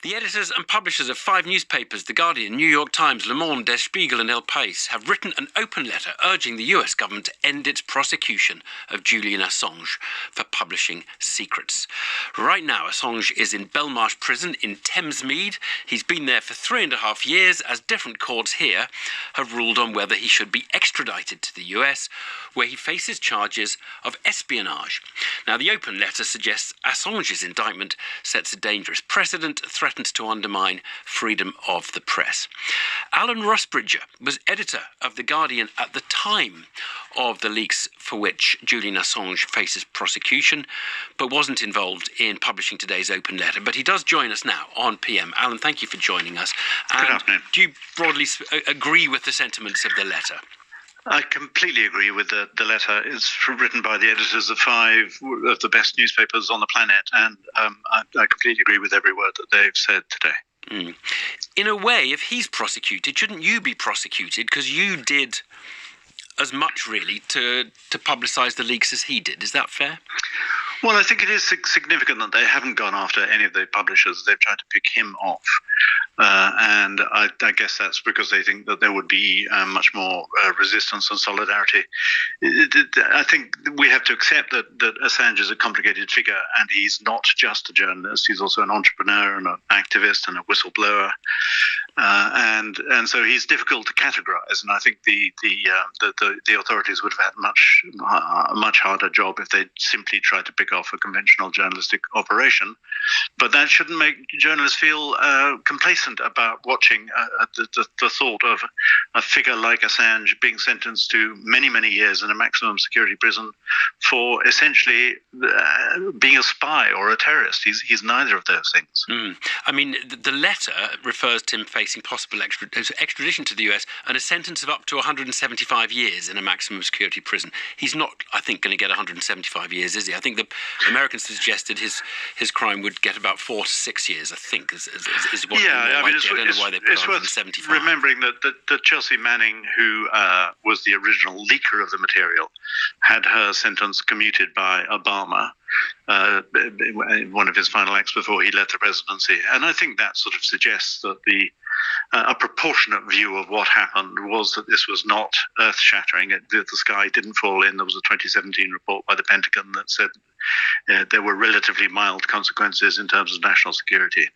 The editors and publishers of 5 newspapers, The Guardian, New York Times, Le Monde, Der Spiegel and El País, have written an open letter urging the US government to end its prosecution of Julian Assange for publishing secrets. Right now, Assange is in Belmarsh prison in Thamesmead. He's been there for 3.5 years, as different courts here have ruled on whether he should be extradited to the US, where he faces charges of espionage. Now, the open letter suggests Assange's indictment sets a dangerous precedent, threatens to undermine freedom of the press. Alan Rusbridger was editor of The Guardian at the time of the leaks for which Julian Assange faces prosecution, but wasn't involved in publishing today's open letter. But he does join us now on PM. Alan, thank you for joining us. Good afternoon. Do you broadly agree with the sentiments of the letter? I completely agree with the letter. It's written by the editors of 5 of the best newspapers on the planet, and I completely agree with every word that they've said today. In a way, if he's prosecuted, shouldn't you be prosecuted? Because you did as much, really, to publicise the leaks as he did. Is that fair? Well, I think it is significant that they haven't gone after any of the publishers. They've tried to pick him off. And I guess that's because they think that there would be much more resistance and solidarity. I think we have to accept that Assange is a complicated figure, and he's not just a journalist. He's also an entrepreneur and an activist and a whistleblower. And so he's difficult to categorize. And I think the authorities would have had a much harder job if they simply tried to pick off a conventional journalistic operation. But that shouldn't make journalists feel complacent about watching the thought of a figure like Assange being sentenced to many, many years in a maximum security prison for essentially being a spy or a terrorist. He's neither of those things. I mean, the letter refers to him facing possible extradition to the US and a sentence of up to 175 years in a maximum security prison. He's not, I think, going to get 175 years, is he? I think the Americans suggested his crime would get about 4 to 6 years, I think, is what I don't know why they put 175. Remembering that Chelsea Manning, who was the original leaker of the material, had her sentence commuted by Obama, one of his final acts before he left the presidency. And I think that sort of suggests that a proportionate view of what happened was that this was not earth-shattering. The sky didn't fall in. There was a 2017 report by the Pentagon that said there were relatively mild consequences in terms of national security.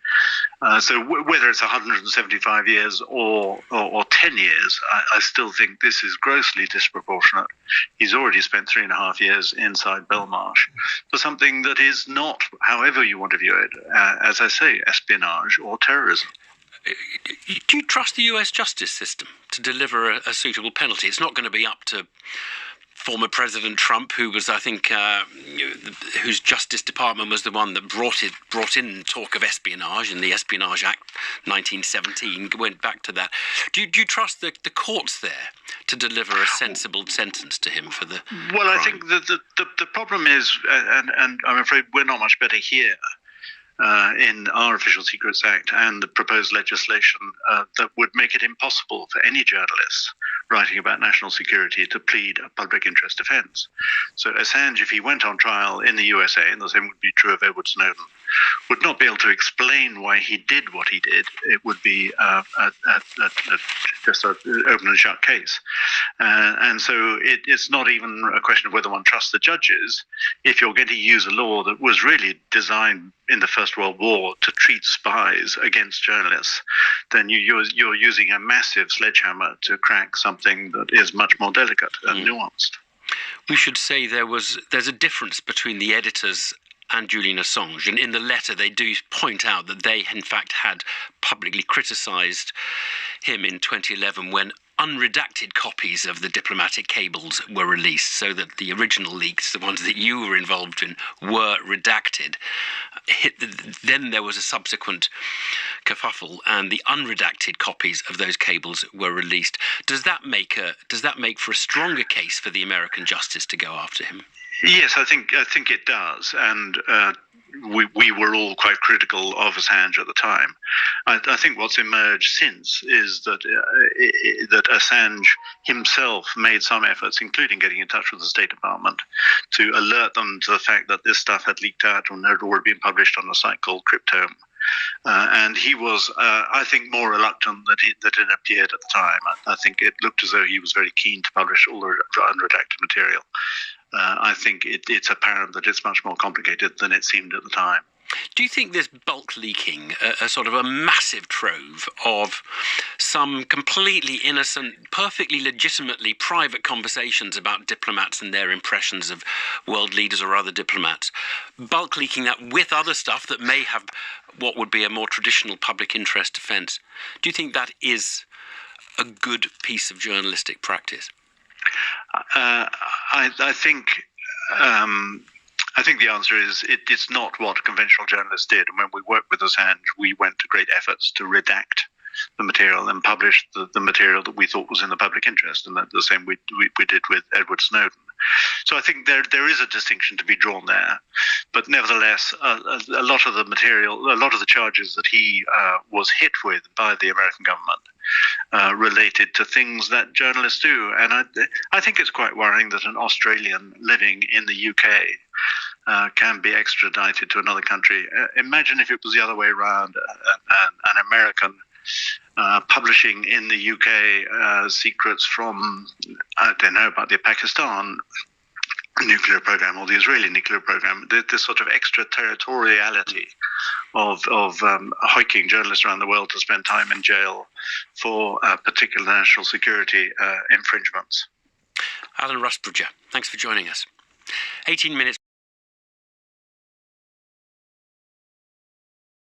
So whether it's 175 years or 10 years, I still think this is grossly disproportionate. He's already spent 3.5 years inside Belmarsh for something that is not, however you want to view it, as I say, espionage or terrorism. Do you trust the US justice system to deliver a suitable penalty? It's not going to be up to former President Trump, who was, I think, whose Justice Department was the one that brought in talk of espionage, and the Espionage Act 1917 went back to that. Do you trust the courts there to deliver a sensible sentence to him for the Well, crime? I think the problem is, and I'm afraid we're not much better here, in our Official Secrets Act and the proposed legislation that would make it impossible for any journalists writing about national security to plead a public interest offence. So Assange, if he went on trial in the USA, and the same would be true of Edward Snowden, would not be able to explain why he did what he did. It would be just an open and shut case. And so it's not even a question of whether one trusts the judges. If you're going to use a law that was really designed in the First World War to treat spies against journalists, then you're using a massive sledgehammer to crack something that is much more delicate and nuanced. We should say there's a difference between the editors and Julian Assange. And in the letter, they do point out that they, in fact, had publicly criticised him in 2011 when unredacted copies of the diplomatic cables were released, so that the original leaks, the ones that you were involved in, were redacted. Then there was a subsequent kerfuffle, and the unredacted copies of those cables were released. Does that make for a stronger case for the American justice to go after him? Yes, I think it does, and we were all quite critical of Assange at the time. I think what's emerged since is that Assange himself made some efforts, including getting in touch with the State Department, to alert them to the fact that this stuff had leaked out and had already been published on a site called Cryptome. And he was, I think, more reluctant than it appeared at the time. I think it looked as though he was very keen to publish all the unredacted material. I think it's apparent that it's much more complicated than it seemed at the time. Do you think this bulk leaking, a sort of a massive trove of some completely innocent, perfectly legitimately private conversations about diplomats and their impressions of world leaders or other diplomats, bulk leaking that with other stuff that may have what would be a more traditional public interest defence, do you think that is a good piece of journalistic practice? I think the answer is it's not what conventional journalists did. And when we worked with Assange, we went to great efforts to redact the material and publish the material that we thought was in the public interest, and that the same we did with Edward Snowden. So I think there is a distinction to be drawn there, but nevertheless, a lot of the material, a lot of the charges that he was hit with by the American government related to things that journalists do, and I think it's quite worrying that an Australian living in the UK can be extradited to another country. Imagine if it was the other way around, an American publishing in the UK secrets from, I don't know, about the Pakistan nuclear program or the Israeli nuclear program. This sort of extraterritoriality of hiking journalists around the world to spend time in jail for particular national security infringements. Alan Rusbridger, thanks for joining us. 18 minutes